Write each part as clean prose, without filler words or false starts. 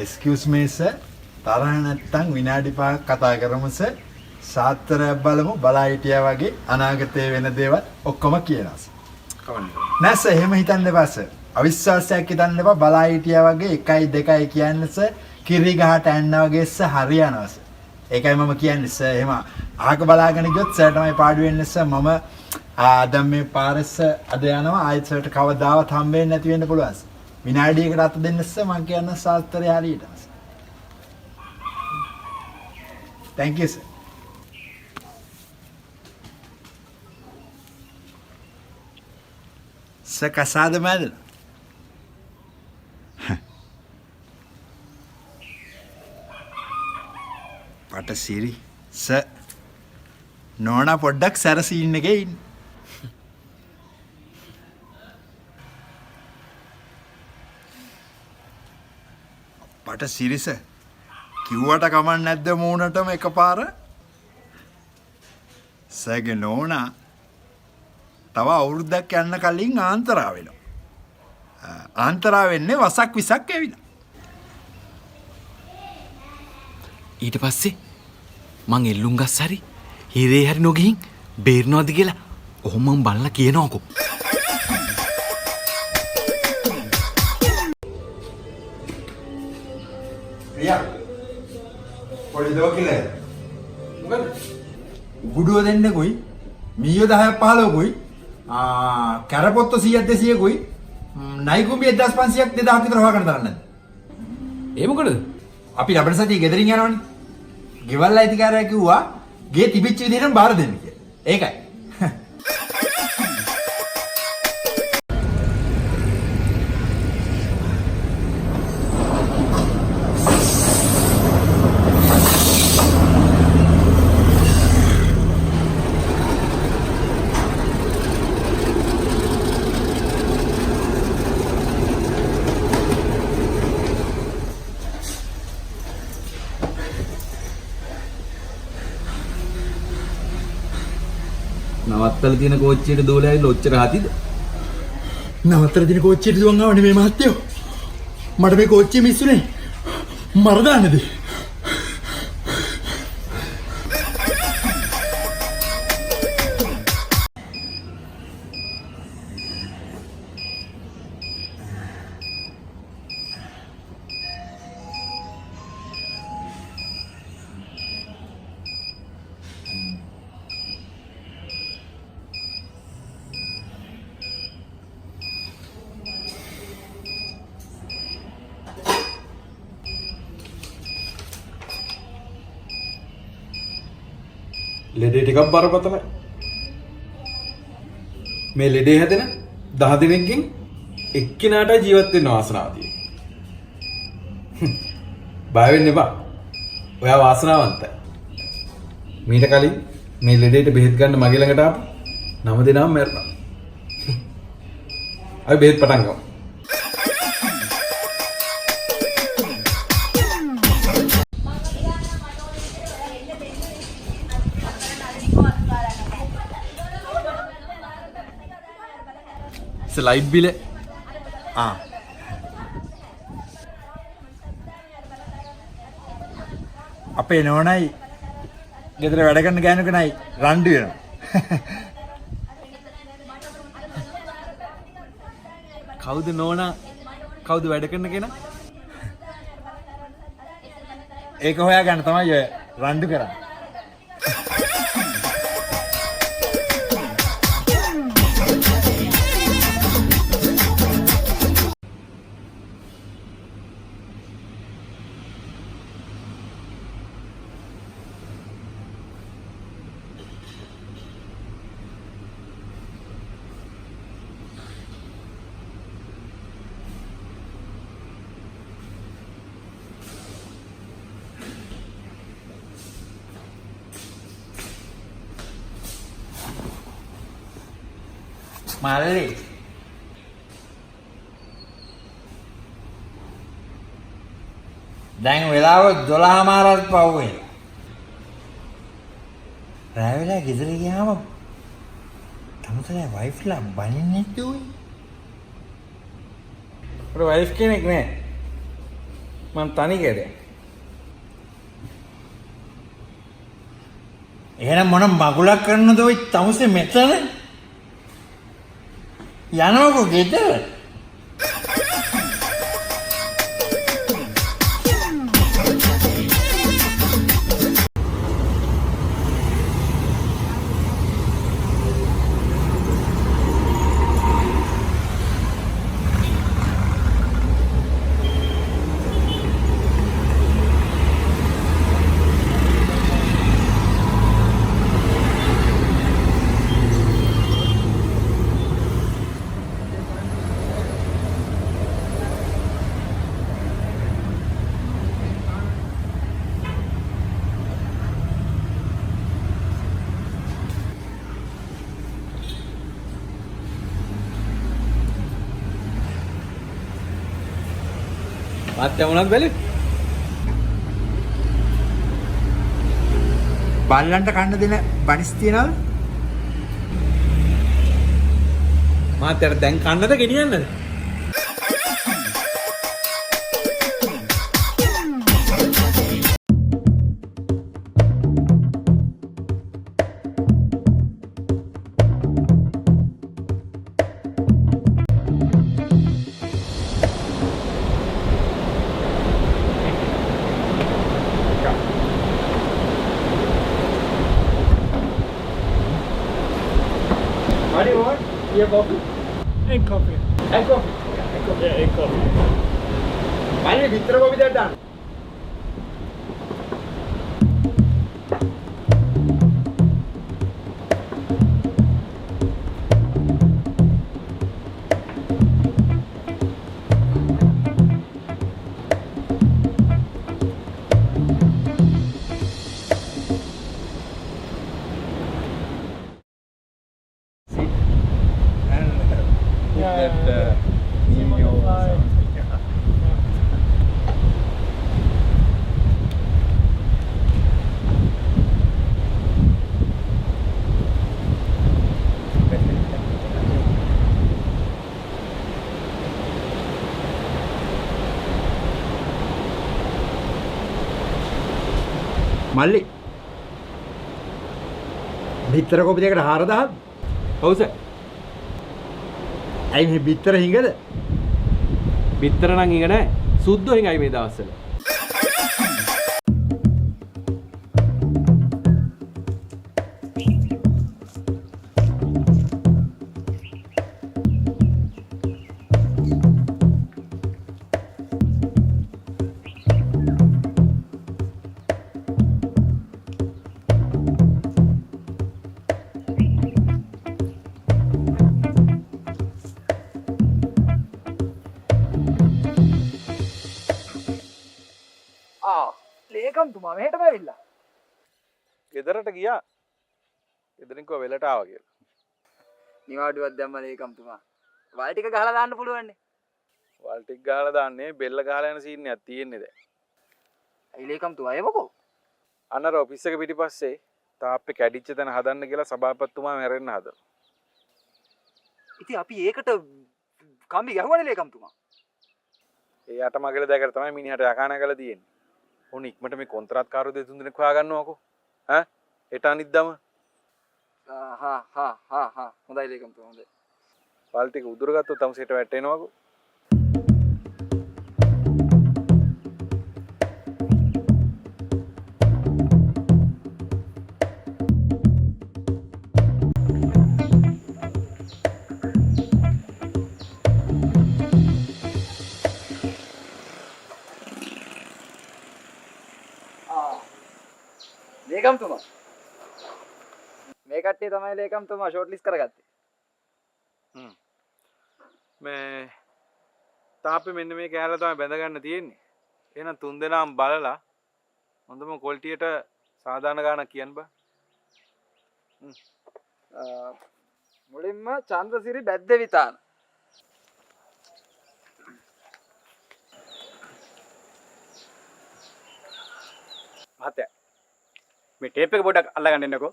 excuse me sir. තරහ නැත්තම් විනාඩි 5ක් කතා කරමු sir. සාත්තරයක් බලමු බලා හිටියා වගේ අනාගතේ වෙන දේවල් ඔක්කොම කියනවා sir. නෑ sir එහෙම හිතන්න එපා sir. අවිශ්වාසයක් හිතන්න එපා බලා හිටියා වගේ 1 2 කියන්නේ sir. කිරි ගහට ඇන්නා වගේ sir හරියනවා sir. ඒකයි මම කියන්නේ sir. එහෙම අහක බලාගෙන ගියොත් sir තමයි පාඩු වෙන්නේ sir. මම දැන් මේ පාරෙස් අද යනවා ආයෙත් සර්ට කවදාවත් හම්බෙන්නේ නැති වෙන්න පුළුවන් sir. විනාඩියකට අත දෙන්න sir මම කියන්න සාස්ත්‍රය හරියට sir. Thank you sir. Sir casado madam. What a siri. Sir නෝනා පොඩ්ඩක් සැරසීන් එකේ ඉන්න. පට සිරිස කිව්වට කමක් නැද්ද මූණටම එකපාර? සගේ නෝනා තව අවුරුද්දක් යන්න කලින් ආන්තරා වෙනවා. ආන්තරා වෙන්නේ වසක් විසක් ඇවිල්ලා. ඊට පස්සේ මං එල්ලුම් ගස් හරි හිරේ හරි නොගිහින් බේරනවද කියලා ඔහොම මං බලලා කියනවාකෝ. රියා පොඩි දෝකිලේ මොකද ගුඩුව දෙන්නකුයි මීයෝ 10ක් 15කුයි කැරපොත්ත 100ක් 200කුයි නයිකුඹිය 1500ක් 2000ක් විතර හොයාගන්න තරන්නේ. ඒ මොකද? අපි ලබන සතියේ ගෙදරින් යනවනේ. ගෙවල් අයිතිකාරයා කිව්වා ගේ තිබිච්ච විදිහටම බාර දෙන්න කියලා. ඒකයි. නවත්තල තියෙන කෝච්චියට දෝලේ ඇවිල්ලා ඔච්චර හතිද? නවත්තල තියෙන කෝච්චියට දුවන් ආවනේ මේ මහත්තයෝ. මට මේ කෝච්චිය මිස්සුනේ. මර දාන්නද? ලෙඩේ ටිකක් බරපතලයි. මේ ලෙඩේ හැදෙන 10 දිනකින් එක්කිනාට ජීවත් වෙන්න වාසනාව තියෙනවා. බය වෙන්න එපා. ඔයා වාසනාවන්තයි. මීට කලින් මේ ලෙඩේට බෙහෙත් ගන්න මගේ ළඟට ආපු 9 දෙනාම මැරුණා. අපි බෙහෙත් පටන් ගමු. ලයිට් බිල අපේ නෝනයි ගෙදර වැඩ කරන ගෑනුක නයි රණ්ඩු වෙනවා. කවුද නෝනා? කවුද වැඩ කරන කෙනා? ඒක හොයාගන්න තමයි ඔය රණ්ඩු කරන්නේ. මල්ලි දැන් වෙලාව 12:00 පවුවේ. රෑ වෙලා ගෙදර ගියාම තමුසලා වයිෆ්ලා බනින්නේ නැතුයි. අපේ වයිෆ් කෙනෙක් නෑ. මං තනි කෙරේ. එහෙනම් මොන මගුලක් කරනද ඔය තමුසේ මෙතන? යනකො ගෙදර. මාත් යමුණක් බැලි. බල්ලන්ට කන්න දෙන බනිස් තියනවද? මාත් යට දැන් කන්නද ගෙනියන්නද? What do you want? Tea or coffee? Egg coffee. Egg coffee. Yeah, egg coffee. මල්ලි විතර කොපි දෙයක් දාන්න. මල්ලි විතර කොපි දෙකට 4000ක්. ඔව් සර්. ඇයි මේ විතර හිඟද? බිත්තර නම් ඉඟ නැහැ. සුද්දෝ හිඟයි මේ දවස්වල. ලේකම්තුමා මෙහෙටම ඇවිල්ලා. ගෙදරට ගියා. ගෙදරින් කෝ වෙලට ආවා කියලා. නිවාඩුවක් දැම්ම ලේකම්තුමා. වල් ටික ගහලා දාන්න පුළුවන් නේ. වල් ටික ගහලා දාන්නේ බෙල්ල ගහලා යන සීන් එකක් තියෙන්නේ දැන්. ඇයි ලේකම්තුමා එවකෝ? අන්නර ඔෆිස් එක පිටිපස්සේ තාප්පේ කැඩිච්ච තැන හදන්න කියලා සභාපතිතුමා මැරෙන්න හදනවා. ඉතින් අපි ඒකට කම්බි ගැහුවනේ ලේකම්තුමා. ඒ අටමගල දැකලා තමයි මිනිහට යකාන කරලා තියෙන්නේ. උන් ඉක්මනට මේ කොන්ත්‍රාත්කාරයෝ දෙතුන් දෙනෙක් හොයාගන්නවකෝ. ඈ? හෙට අනිද්දාම. හොඳයි ලේකම්තුමා හොඳයි. වල් ටික උදුරගත්තොත් තමයි සෙට වැටෙනවකෝ. ලේකම්තුමා මේ කට්ටිය තමයි ලේකම්තුමා ෂෝට් ලිස්ට් කරගත්තේ. මේ තාප්පේ මෙන්න මේ කෑල්ල තමයි බැඳ ගන්න තියෙන්නේ. එහෙනම් තුන් දෙනාම බලලා හොඳම ක්වොලිටියට සාධාරණ ගාණක් කියන්න බෑ. මුලින්ම චන්ද්‍රසිරි බැද්දවිතාන. මහත්තයා මේ ටේප් එක පොඩ්ඩක් අල්ලගන්න එන්නකෝ.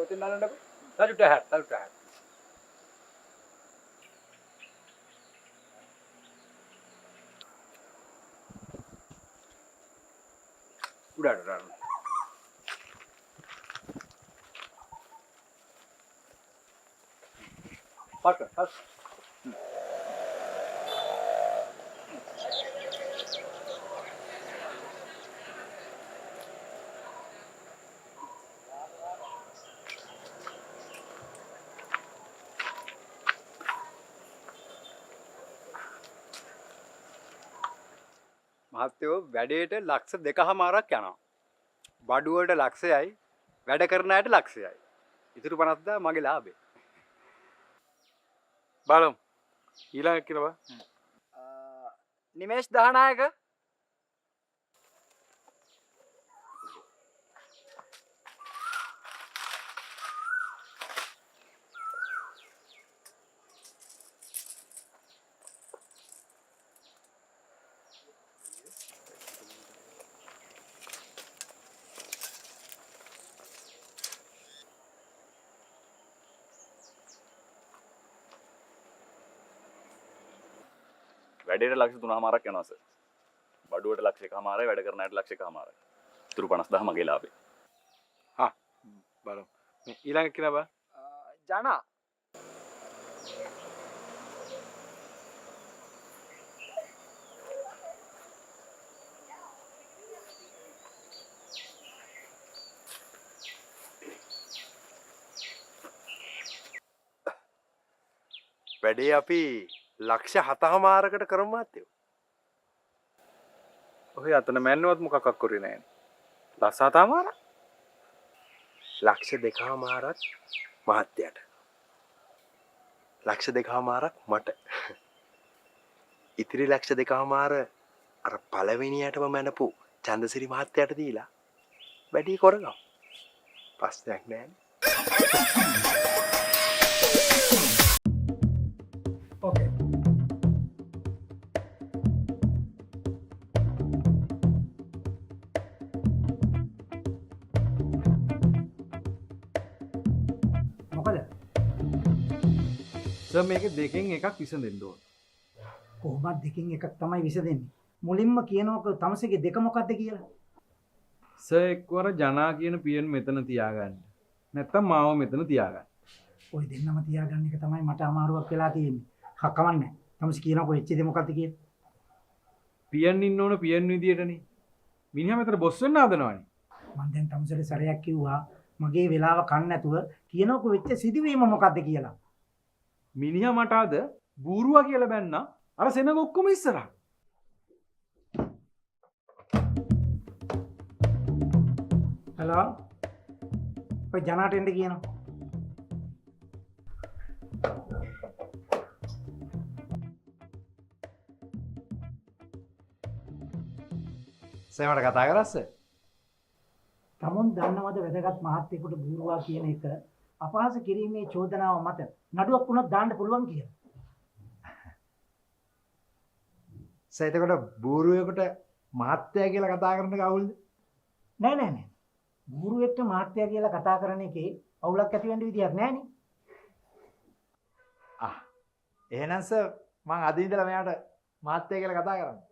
ඔතන අල්ලන්නකො. තජුට හැට. උඩට. පට. මහත්තයෝ වැඩේට ලක්ෂ 2.5ක් යනවා. බඩුවට ලක්ෂයයි වැඩ කරන අයට ලක්ෂයයි. ඉතුරු 50000 මගේ ලාභේ. බලමු. ඊළඟ කියනවා. නිමේෂ් දහනායක වැඩේට ලක්ෂ 3.5ක් යනවා සර්. බඩුවට ලක්ෂ 1.5යි වැඩ කරන අයට ලක්ෂ 1.5යි. ඉතුරු 50000 මගේ ලාභේ. බලමු. මේ ඊළඟ කියනවා. ජනා වැඩේ අපි ලක්ෂ 7.5කට කරමු මාත්‍යෝ. ඔය අතන මැන්නවත් මොකක්ක් කරේ නැහැ. ලස්සාතාමාර. ලක්ෂ 2.5ක් මහත්යට. ලක්ෂ 2.5ක් මට. ඉතිරි ලක්ෂ 2.5 අර පළවෙනියටම මැනපු චන්දසිරි මහත්තයාට දීලා වැඩි කරගමු. ප්‍රශ්නයක් නැහැ. ඕකේ මොකද සර් මේකේ දෙකෙන් එකක් විසඳෙන්න ඕන. කොහොමද දෙකින් එකක් තමයි විසඳෙන්නේ. මුලින්ම කියනකො තමසේගේ දෙක මොකද්ද කියලා. සර් එක්වර ජනා කියන පියන් මෙතන තියාගන්න. නැත්තම් මාව මෙතන තියාගන්න. ওই දෙන්නම තියාගන්න එක තමයි මට අමාරුවක් වෙලා තියෙන්නේ. කමන්නේ. තමසේ කියනකො එච්ච දේ මොකද්ද කියලා. පියන් ඉන්න ඕන පියන් විදියටනේ. මිනිහා මෙතන බොස් වෙන්න හදනවනේ. මම දැන් තමසේට සැරයක් කිව්වා මගේ වෙලාව කන්න නැතුව කියනකො වෙච්ච සිදුවීම මොකද්ද කියලා. මිනිහා මට අද බූරුවා කියලා බැන්නා. අර සෙනග ඔක්කොම ඉස්සරහ. හලෝ. ඔය ජනාට එන්න කියනවා. සේමට කතා කරස්ස. තමුන් දන්නවද වැදගත් මහත්යෙකුට බූරුවා කියන එක අපහාස කිරීමේ චෝදනාව මත නඩුවක් වුණත් දාන්න පුළුවන් කියලා. සේතකොට බූරුවෙකුට මහත්තයා කියලා කතා කරන කවුල්ද? නෑ. බූරුවෙක්ට මහත්යා කියලා කතා කරන එකේ අවුලක් ඇති වෙන්න විදියක් නෑනේ. එහෙනම් සර් මං අද ඉඳලා මෙයාට මහත්තයා කියලා කතා කරන්නේ.